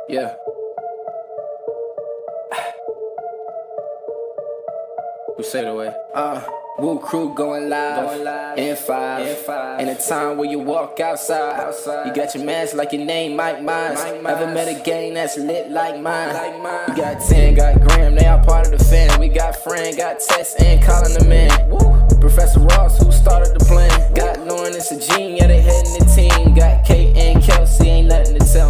Yeah. We say it away. Woo crew going live in five. In a time where you walk outside. You got your mask like your name, Mike Myers. Ever met a gang that's lit like mine? We got 10, got Graham, they all part of the fam. We got Fran, got Tess, and calling them in. Professor Ross, who started the plan. Got Lauren and Sajin, yeah, they heading the team. Got Kate and Kelsey, ain't nothing to tell.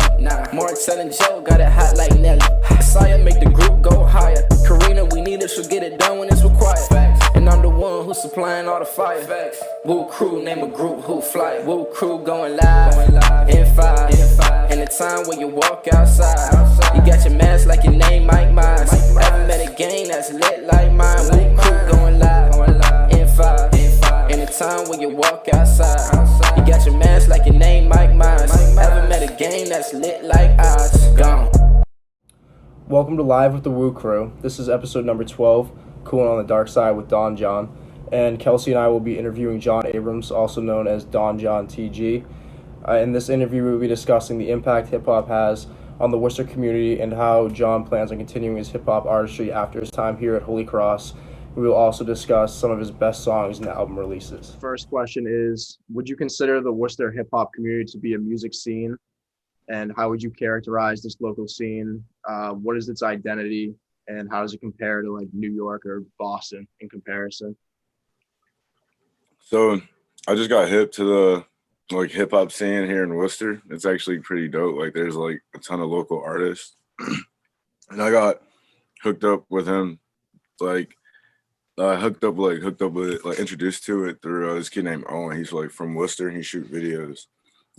Marcel and Joe got it hot like Nelly. Saya make the group go higher. Karina, we need her, she'll get it done when it's required. And I'm the one who's supplying all the fire. Woo crew, name a group who fly. Woo crew going live in five. In a time when you walk outside. You got your mask like your name, Mike Myers. Ever met a gang that's lit like mine. Woo crew going live in five. In a time when you walk outside. You got your mask like your name, Mike Myers. Ever met a gang that's lit like ours. Gone. Welcome to Live with the Woo Crew. This is episode number 12, Cooling on the Dark Side with Don John. And Kelsey and I will be interviewing John Abrams, also known as Don John TG. In this interview, we will be discussing the impact hip-hop has on the Worcester community and how John plans on continuing his hip-hop artistry after his time here at Holy Cross. We will also discuss some of his best songs and album releases. First question is, would you consider the Worcester hip-hop community to be a music scene? And how would you characterize this local scene? What is its identity, and how does it compare to like New York or Boston in comparison? So I just got hip to the like hip hop scene here in Worcester. It's actually pretty dope. Like there's like a ton of local artists, and I got hooked up with him. Like hooked up with introduced to it through this kid named Owen. He's like from Worcester. And he shoot videos.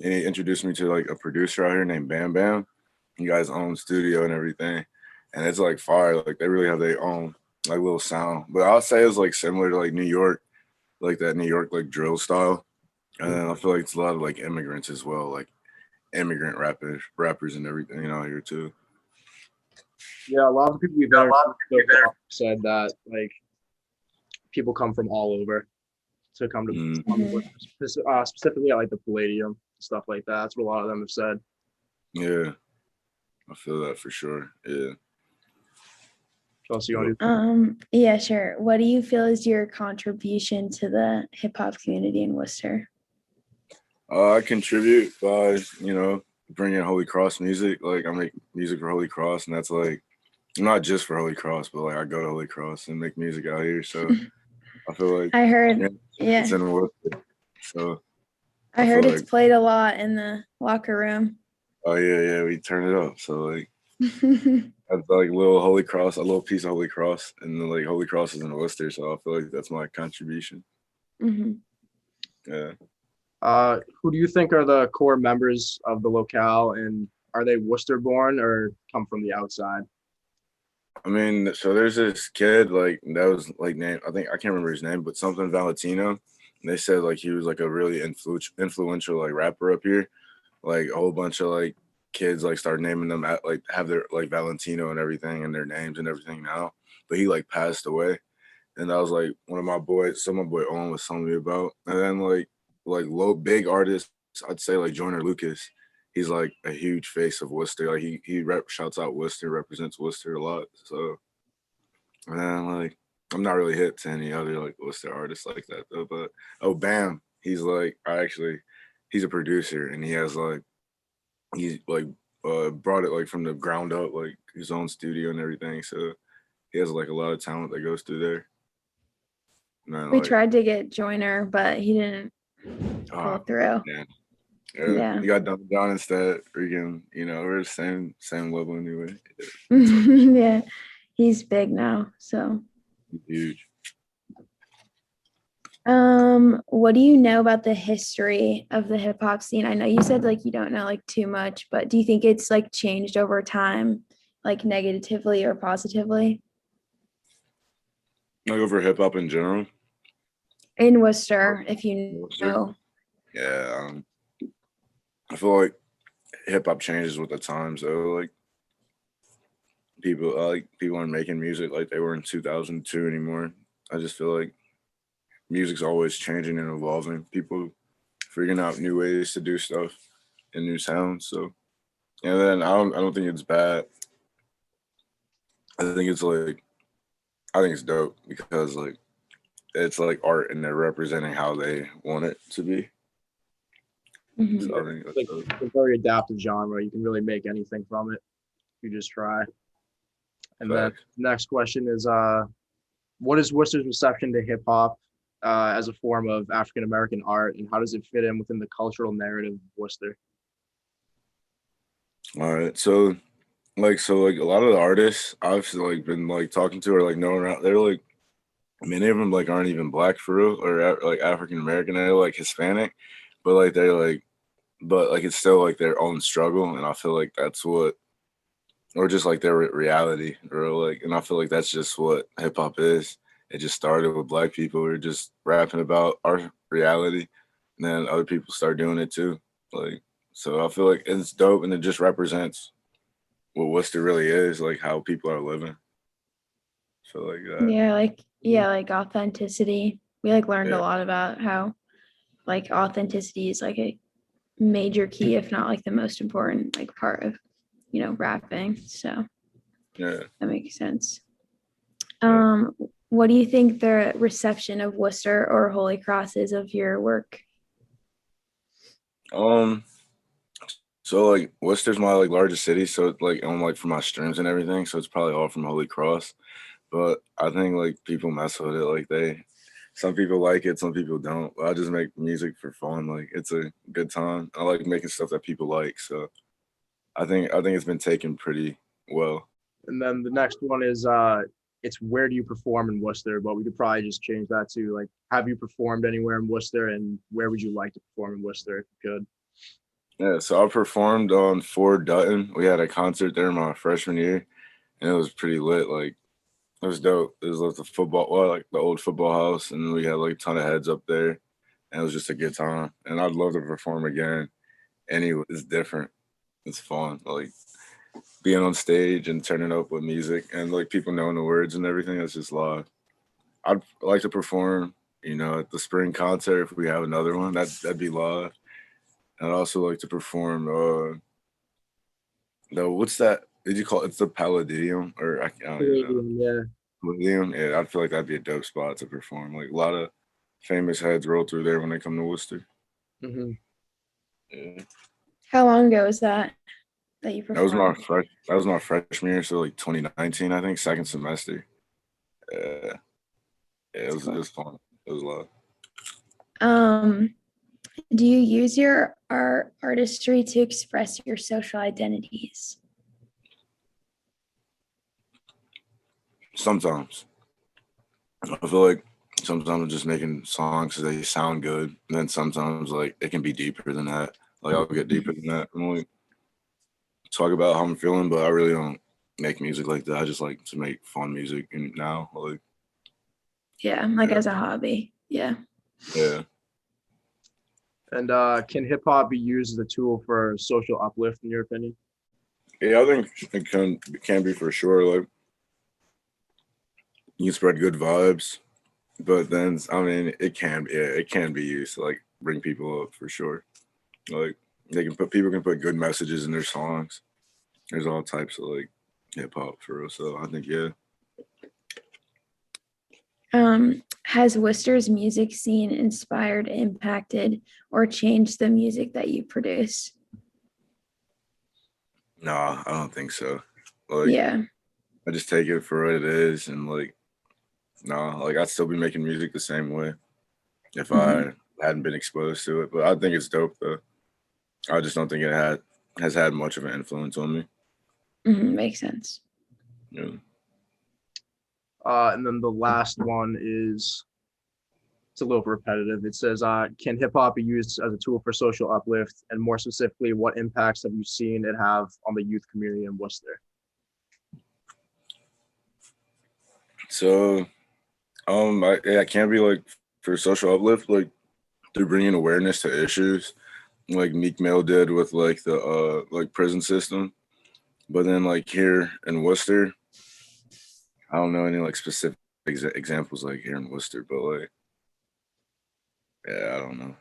And he introduced me to like a producer out here named Bam Bam. You guys own studio and everything. And it's like fire. Like they really have their own like little sound. But I'll say it's like similar to like New York, like that New York like drill style. And then I feel like it's a lot of like immigrants as well, like immigrant rappers and everything, here too. Yeah, a lot of people we've interviewed said that like people come from all over to come to specifically at like the Palladium, stuff like that. That's what a lot of them have said. Yeah, I feel that for sure. Yeah. Chelsea, you want to Yeah, sure. What do you feel is your contribution to the hip hop community in Worcester? I contribute by, bringing Holy Cross music. Like I make music for Holy Cross, and that's like not just for Holy Cross, but like I go to Holy Cross and make music out here. So I feel like I heard, it's in Worcester. So I heard it's played a lot in the locker room. Oh yeah, we turn it up. So like that's like a little piece of Holy Cross, and then like Holy Cross is in Worcester, so I feel like that's my contribution. Mm-hmm. Yeah. Who do you think are the core members of the locale, and are they Worcester born or come from the outside? I mean, so there's this kid like that was like named, I can't remember his name, but something Valentino. And they said like he was like a really influential like rapper up here. Like a whole bunch of like kids like start naming them at like have their like Valentino and everything and their names and everything now. But he like passed away. And that was like one of my boys, my boy Owen was telling me about. And then like low big artists, I'd say like Joyner Lucas. He's like a huge face of Worcester. Like he shouts out Worcester, represents Worcester a lot. So and then like I'm not really hip to any other like Worcester artists like that though. But Bam, he's like he's a producer, and he has like he's like brought it like from the ground up, like his own studio and everything. So he has like a lot of talent that goes through there. Man, we tried to get Joyner, but he didn't pull through. Yeah. You got Don John instead. Freaking, we're the same level anyway. Yeah, he's big now, so huge. What do you know about the history of the hip hop scene? I know you said like you don't know like too much, but do you think it's like changed over time, like negatively or positively? Like over hip hop in general? In Worcester, if you know. Yeah. I feel like hip hop changes with the times though. Like people aren't making music like they were in 2002 anymore. I just feel like music's always changing and evolving. People figuring out new ways to do stuff and new sounds. So And then I don't think it's bad. I think it's like I think it's dope because like it's like art and they're representing how they want it to be. Mhm. So I think It's that's like dope. it's a very adaptive genre. You can really make anything from it. You just try. And then Facts. next question is, what is Worcester's reception to hip hop as a form of African American art, and how does it fit in within the cultural narrative of Worcester? All right. So a lot of the artists I've like been like talking to or like knowing out they're like many of them like aren't even black for real or like African American. They're like Hispanic, but like they're like but like it's still like their own struggle, and I feel like that's what or just like their reality or like and I feel like that's just what hip hop is. It just started with black people who are just rapping about our reality, and then other people start doing it too. Like so I feel like it's dope and it just represents what Worcester really is, like how people are living. So like that. Yeah, like authenticity. We like learned a Yeah. lot about how like authenticity is like a major key, if not like the most important like part of, rapping. So Yeah. that makes sense. Yeah. What do you think the reception of Worcester or Holy Cross is of your work? Um so like Worcester's my like largest city, so it's like I'm like for my streams and everything, so it's probably all from Holy Cross. But I think like people mess with it. Like some people like it, some people don't. I just make music for fun. Like it's a good time. I like making stuff that people like. So I think it's been taken pretty well. And then the next one is, it's where do you perform in Worcester? But we could probably just change that to like, have you performed anywhere in Worcester, and where would you like to perform in Worcester if you could? Yeah. So I performed on Fort Dutton. We had a concert there my freshman year, and it was pretty lit. Like it was dope. It was like the football, well, like the old football house, and we had like a ton of heads up there, and it was just a good time. And I'd love to perform again. Anyway, it's different. It's fun. Like being on stage and turning up with music and like people knowing the words and everything. It's just live. I'd like to perform, at the spring concert if we have another one. That'd be live. And I'd also like to perform. No, what's that? Did you call it? It's the Palladium or I don't even know. Canadian, yeah. Palladium. Yeah, I feel like that'd be a dope spot to perform. Like a lot of famous heads roll through there when they come to Worcester. Hmm. Yeah. How long ago was that you performed? That was my freshman year, so like 2019, I think, second semester. Yeah, yeah, That's it cool. was fun. It was a lot. Um, do you use your artistry to express your social identities? Sometimes I feel like sometimes I'm just making songs because they sound good, and then sometimes like it can be deeper than that. Like I'll get deeper than that and like talk about how I'm feeling, but I really don't make music like that. I just like to make fun music, and now like Yeah, like yeah, as a hobby. Yeah. yeah, And can hip hop be used as a tool for social uplift, in your opinion? yeah. I think it can be for sure. Like you can spread good vibes, but then I mean it can be used to like bring people up for sure. Like people can put good messages in their songs. There's all types of like hip hop for real. So I think yeah. Has Worcester's music scene inspired, impacted, or changed the music that you produce? Nah, I don't think so. Like Yeah. I just take it for what it is and like nah, like I'd still be making music the same way if Mhm. I hadn't been exposed to it. But I think it's dope though. I just don't think it has had much of an influence on me. Makes sense. You know? And then the last one is, it's a little repetitive. It says, can hip hop be used as a tool for social uplift? And more specifically, what impacts have you seen it have on the youth community in Worcester? So I can't be like for social uplift, like they're bringing awareness to issues like Meek Mill did with like the like prison system. But then like here in Worcester, I don't know any like specific examples like here in Worcester, but like yeah, I don't know.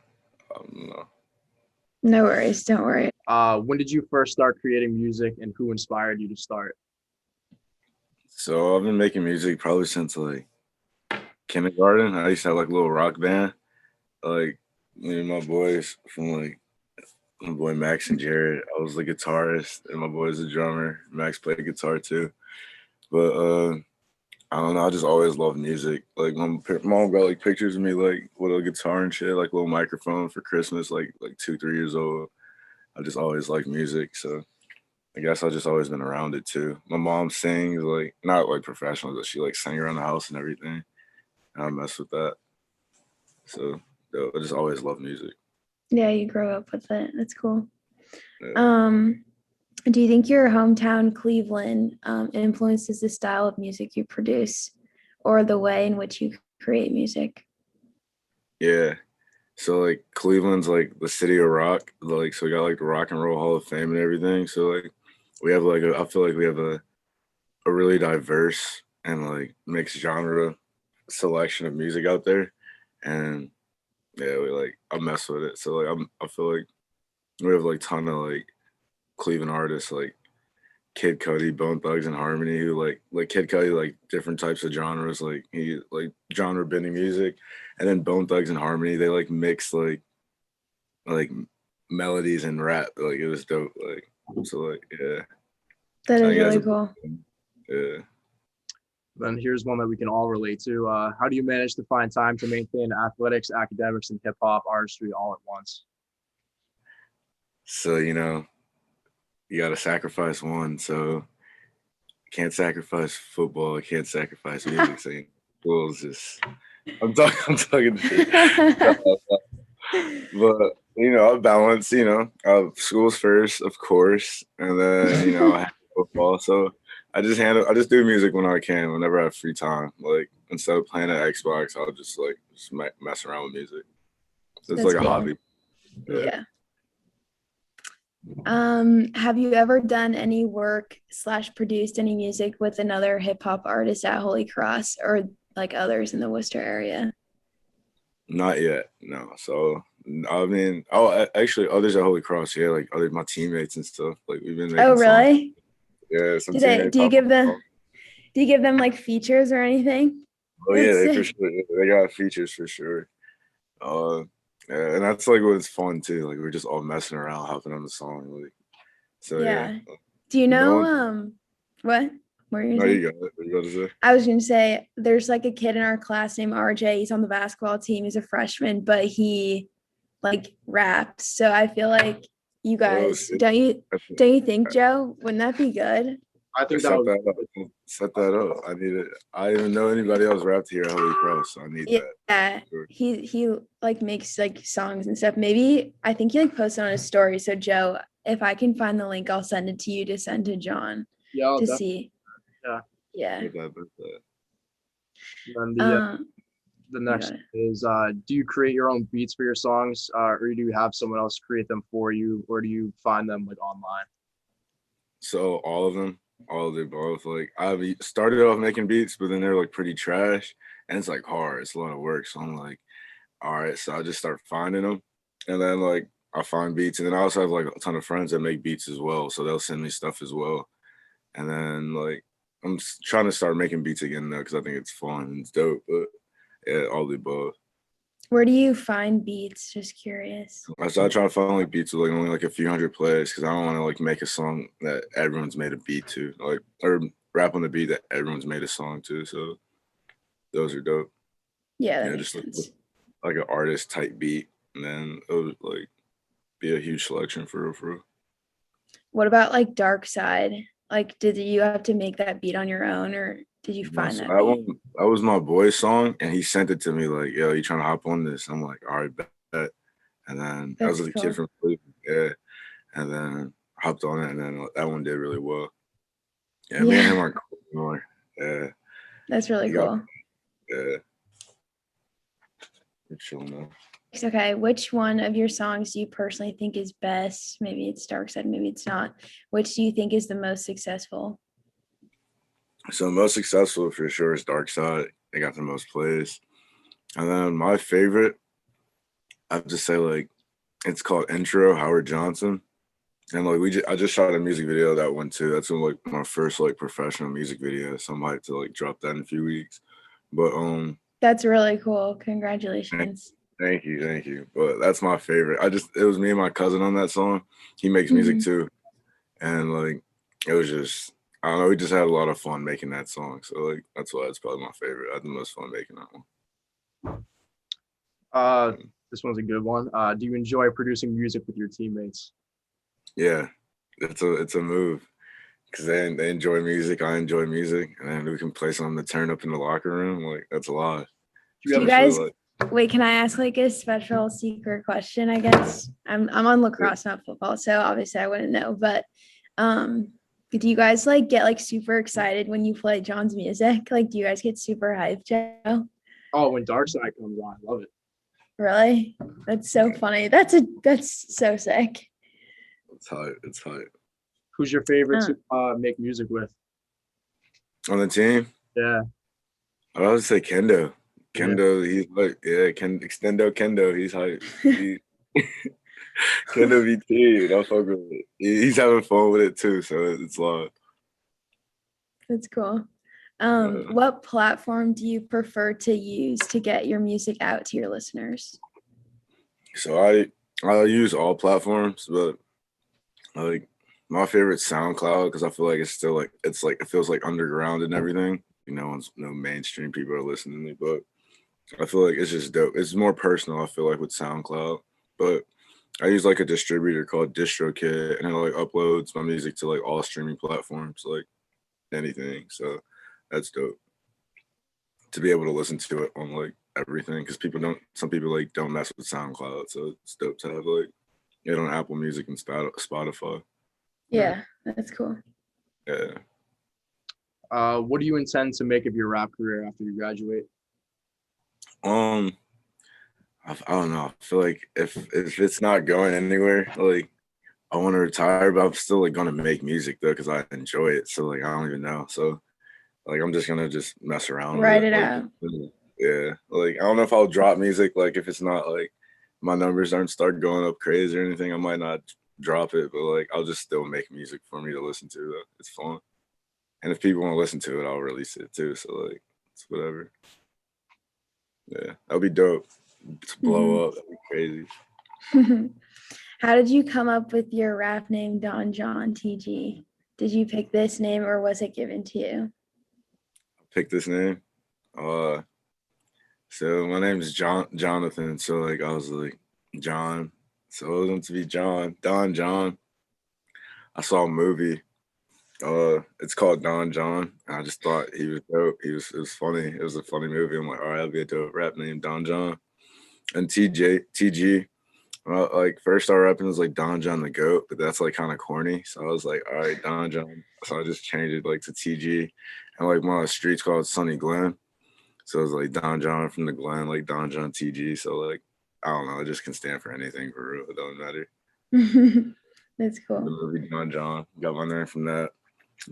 I don't know. No worries. Don't worry. When did you first start creating music, and who inspired you to start? So I've been making music probably since like kindergarten. I used to have like a little rock band. Like me and my boys from like my boy Max and Jared. I was the guitarist and my boy's the drummer. Max played guitar too. But I don't know, I just always loved music. Like my mom got like pictures of me like with a guitar and shit, like a little microphone for Christmas, like 2, 3 years old. I just always liked music. So I guess I've just always been around it too. My mom sings, like not like professional, but she like sang around the house and everything. And I mess with that. So I just always loved music. Yeah, you grow up with it. That's cool. Yeah. Do you think your hometown Cleveland influences the style of music you produce or the way in which you create music? Yeah. So like Cleveland's like the city of rock. Like so we got like the Rock and Roll Hall of Fame and everything. So like we have like I feel like we have a really diverse and like mixed genre selection of music out there. And yeah, I mess with it. So like I feel like we have like ton of like Cleveland artists like Kid Cudi, Bone Thugs and Harmony, who like Kid Cudi like different types of genres, like he like genre bending music, and then Bone Thugs and Harmony they like mix like melodies and rap. Like it was dope. Like so like yeah. That I is think that's really cool. yeah. Then here's one that we can all relate to. How do you manage to find time to maintain athletics, academics, and hip hop artistry all at once? So you know you got to sacrifice one. So can't sacrifice football. I can't sacrifice music. So school is just. I'm talking. But you know, I balance. You know, school's first, of course, and then I have football. So I just do music when I can, whenever I have free time. Like instead of playing at Xbox, I'll just mess around with music. So it's That's like a cool. hobby. Yeah. Have you ever done any work / produced any music with another hip hop artist at Holy Cross or like others in the Worcester area? Not yet, no. So I mean, actually, others at Holy Cross, yeah, like other my teammates and stuff. Like we've been Oh, making songs. really? Yeah, some Do teammates. you give them like features or anything? Oh yeah, That's they for sick. sure. They got features for sure. Uh, yeah, and that's like what's fun too. Like we're just all messing around, hopping on the song. Like so, yeah. Yeah. Do you No know one. what? What were you No, gonna you say? got it. What you got to say? I was gonna say there's like a kid in our class named RJ. He's on the basketball team. He's a freshman, but he like raps. So I feel like you Oh, guys shit. don't you think, Joe? Wouldn't that be good? I think that Set would. that up. Set that up. I need it. I didn't even know anybody else rapped here at Holy Cross, so I need that. Yeah. Sure. He like makes like songs and stuff. Maybe I think he like posted on his story. So Joe, if I can find the link, I'll send it to you to send to John Yeah, to see. yeah. Yeah. And the You next got it. is do you create your own beats for your songs, or do you have someone else create them for you, or do you find them like online? So all of them, all of the above. Like I started off making beats, but then they're like pretty trash, and it's like hard. It's a lot of work. So I'm like, all right. So I just start finding them, and then like I find beats, and then I also have like a ton of friends that make beats as well. So they'll send me stuff as well, and then like trying to start making beats again though, because I think it's fun and it's dope. But yeah, all the above. Where do you find beats? Just curious. I started trying to find like beats with like only like a few hundred plays because I don't want to like make a song that everyone's made a beat to, like or rap on the beat that everyone's made a song to. So those are dope. Yeah, that Yeah, makes just sense. like an artist type beat, and then it would like be a huge selection for real, for real. What about like Dark Side? Like, did you have to make that beat on your own, or did you No, find so that that beat? one that was my boy's song, and he sent it to me like, "Yo, you trying to hop on this?" I'm like, "All right, bet." And then that was That's a kid cool. from Cleveland, yeah. And then I hopped on it, and then that one did really well. Yeah, me and him Yeah, are cool more. Yeah, that's really he got cool. yeah. We're chilling now. Okay, which one of your songs do you personally think is best? Maybe it's Dark Side, maybe it's not. Which do you think is the most successful? So most successful for sure is Dark Side. They got the most plays. And then my favorite, I have to say like It's called Intro, Howard Johnson. And like I just shot a music video of that one too. That's like my first like professional music video. So I'm hyped to like drop that in a few weeks. But That's really cool. Congratulations. thank you, thank you. But that's my favorite. It was me and my cousin on that song. He makes music too. And like it was just I don't know, we just had a lot of fun making that song. So like that's why it's probably my favorite. I had the most fun making that one. This one's a good one. Do you enjoy producing music with your teammates? Yeah, it's a move because they enjoy music, I enjoy music, and then we can play something to turn up in the locker room. Like that's a lot. Do you guys wait? Can I ask like a special secret question? I guess I'm on lacrosse, not football, so obviously I wouldn't know. But do you guys like get like super excited when you play John's music? Like, do you guys get super hyped, Joe? Oh, when Dark Side comes on, I love it. Really? That's so funny. That's so sick. It's hype. Who's your favorite to make music with? On the team? Yeah. I would say Kendo. Kendo, he's like, Extendo Kendo, he's hype. Kendo VT, I'll fuck with it. He's having fun with it too, so it's live. That's cool. What platform do you prefer to use to get your music out to your listeners? So I use all platforms, but like my favorite SoundCloud because I feel like it's still like it feels like underground and everything. No mainstream people are listening to me, but I feel like it's just dope. It's more personal, I feel like, with SoundCloud. But I use like a distributor called DistroKid, and it like uploads my music to like all streaming platforms, like anything. So that's dope to be able to listen to it on like everything because some people like don't mess with SoundCloud. So it's dope to have like it on Apple Music and Spotify. Yeah, that's cool. Yeah. What do you intend to make of your rap career after you graduate? I don't know. I feel like if it's not going anywhere, like I want to retire, but I'm still like gonna make music though because I enjoy it. So like I don't even know. So like I'm just gonna mess around. Write it like, out. Yeah. Like I don't know if I'll drop music. Like if it's not like my numbers aren't start going up crazy or anything, I might not drop it. But like I'll just still make music for me to listen to though. It's fun. And if people want to listen to it, I'll release it too. So like it's whatever. Yeah, that'll be dope to blow up. That'd be crazy. How did you come up with your rap name, Don John TG? Did you pick this name or was it given to you? I picked this name. So my name is Jonathan. So like I was like John. So I was meant to be John, Don John. I saw a movie. It's called Don John. And I just thought he was dope. It was funny. It was a funny movie. I'm like, all right, that'll be a dope rap name, Don John. And TG. Like first started rapping was like Don John the Goat, but that's like kind of corny. So I was like, all right, Don John. So I just changed it like to TG. And like one of the streets called Sunny Glen. So it was like Don John from the Glen, like Don John TG. So like, I don't know, it just can stand for anything for real. It don't matter. That's cool. The movie Don John. Got my name from that.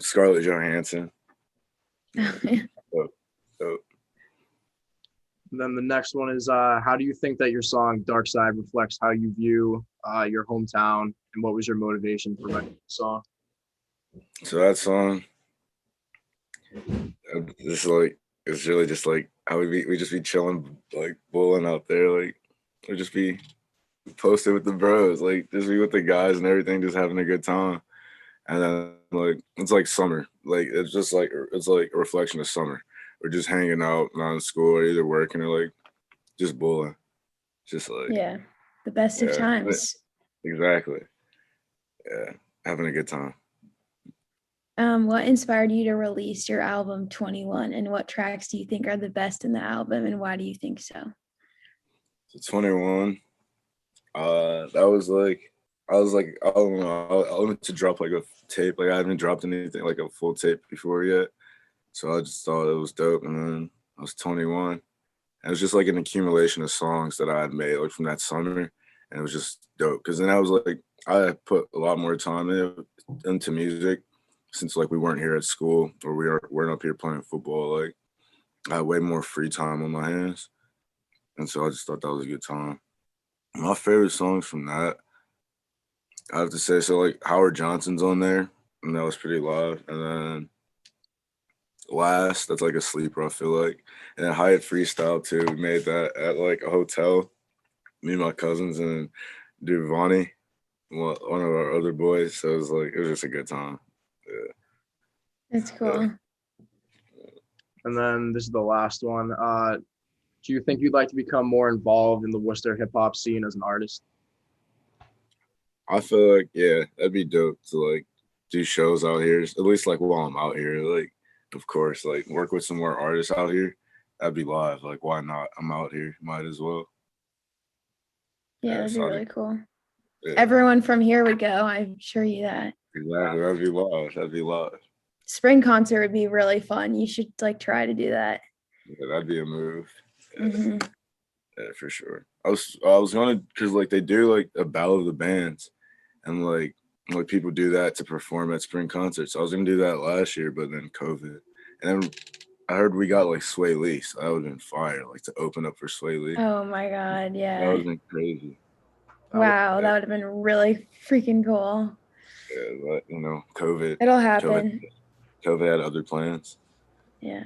Scarlett Johansson. Dope. And then the next one is, how do you think that your song Dark Side reflects how you view your hometown, and what was your motivation for writing the song? So that song, it's really just like how we just be chilling, like bowling out there, like we just be posted with the bros, like just be with the guys and everything, just having a good time. And then like it's like summer, like it's like a reflection of summer. We're just hanging out, not in school or either working or like just bowling. Just like the best of times. Exactly. Yeah, having a good time. What inspired you to release your album 21, and what tracks do you think are the best in the album, and why do you think so? So 21, I was like, I don't know, I wanted to drop like a tape. Like I haven't dropped anything like a full tape before yet. So I just thought it was dope. And then I was 21. And it was just like an accumulation of songs that I had made like from that summer. And it was just dope. Cause then I was like, I had put a lot more time into music since like we weren't here at school or we weren't up here playing football. Like I had way more free time on my hands. And so I just thought that was a good time. My favorite songs from that, I have to say, so like Howard Johnson's on there, and that was pretty live. And then Last, that's like a sleeper, I feel like. And then Hyatt Freestyle too. We made that at like a hotel, me and my cousins and Duvani, one of our other boys. So it was just a good time. Yeah. That's cool. And then this is the last one. Do you think you'd like to become more involved in the Worcester hip hop scene as an artist? I feel like, yeah, that'd be dope to like do shows out here, at least like while I'm out here. Like, of course, like work with some more artists out here. That'd be live. Like, why not? I'm out here. Might as well. Yeah, that'd be really cool. Yeah. Everyone from here would go. I'm sure you that. Exactly. That'd be live. That'd be live. Spring concert would be really fun. You should like try to do that. Yeah, that'd be a move. Yeah, Mm-hmm. yeah, for sure. I was gonna, because like they do like a battle of the bands, and like people do that to perform at spring concerts. I was gonna do that last year, but then COVID, and then I heard we got like Sway Lee, so that would have been fire, like to open up for Sway Lee. Oh my God, That yeah. would have been crazy. Wow, that would have been really freaking cool. Yeah, but you know, COVID. It'll happen. COVID had other plans. Yeah,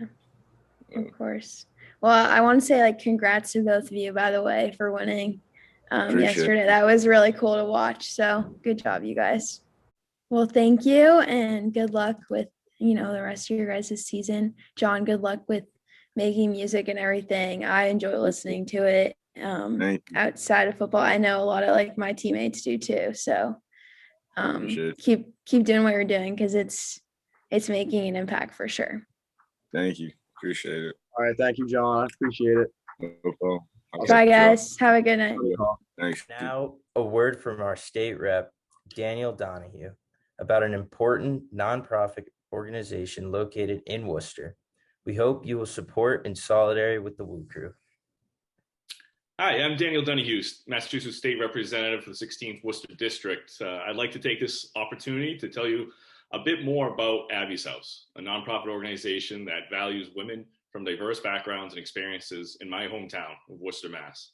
of course. Well, I want to say like congrats to both of you, by the way, for winning yesterday. That was really cool to watch. So good job, you guys. Well, thank you, and good luck with the rest of your guys' season. John, good luck with making music and everything. I enjoy listening to it outside of football. I know a lot of like my teammates do too. So keep doing what you're doing, because it's making an impact for sure. Thank you. Appreciate it. All right. Thank you, John. I appreciate it. No problem. Bye, guys. Have a good night. Thanks. Now, a word from our state rep, Daniel Donahue, about an important nonprofit organization located in Worcester. We hope you will support in solidarity with the Woo Crew. Hi, I'm Daniel Donahue, Massachusetts State Representative for the 16th Worcester District. I'd like to take this opportunity to tell you a bit more about Abby's House, a nonprofit organization that values women from diverse backgrounds and experiences in my hometown of Worcester, Mass.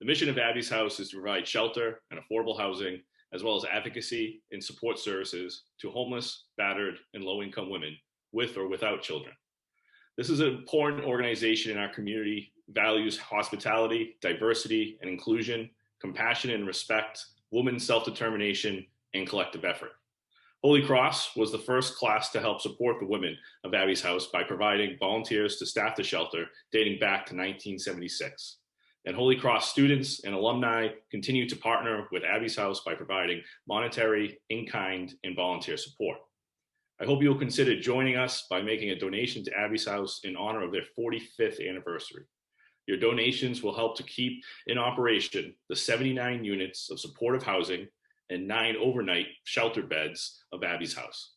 The mission of Abby's House is to provide shelter and affordable housing, as well as advocacy and support services to homeless, battered, and low-income women with or without children. This is an important organization in our community, values hospitality, diversity and inclusion, compassion and respect, women's self-determination, and collective effort. Holy Cross was the first class to help support the women of Abby's House by providing volunteers to staff the shelter dating back to 1976. And Holy Cross students and alumni continue to partner with Abby's House by providing monetary, in-kind, and volunteer support. I hope you'll consider joining us by making a donation to Abby's House in honor of their 45th anniversary. Your donations will help to keep in operation the 79 units of supportive housing and 9 overnight shelter beds of Abby's House.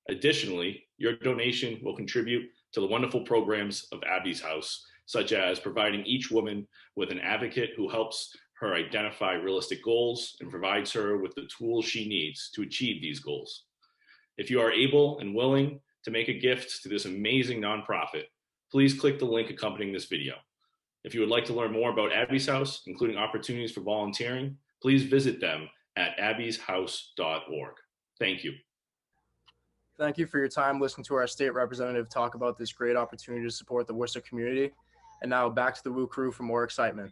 Additionally, your donation will contribute to the wonderful programs of Abby's House, such as providing each woman with an advocate who helps her identify realistic goals and provides her with the tools she needs to achieve these goals. If you are able and willing to make a gift to this amazing nonprofit, please click the link accompanying this video. If you would like to learn more about Abby's House, including opportunities for volunteering, please visit them at abbyshouse.org. Thank you. Thank you for your time listening to our state representative talk about this great opportunity to support the Worcester community. And now back to the Woo Crew for more excitement.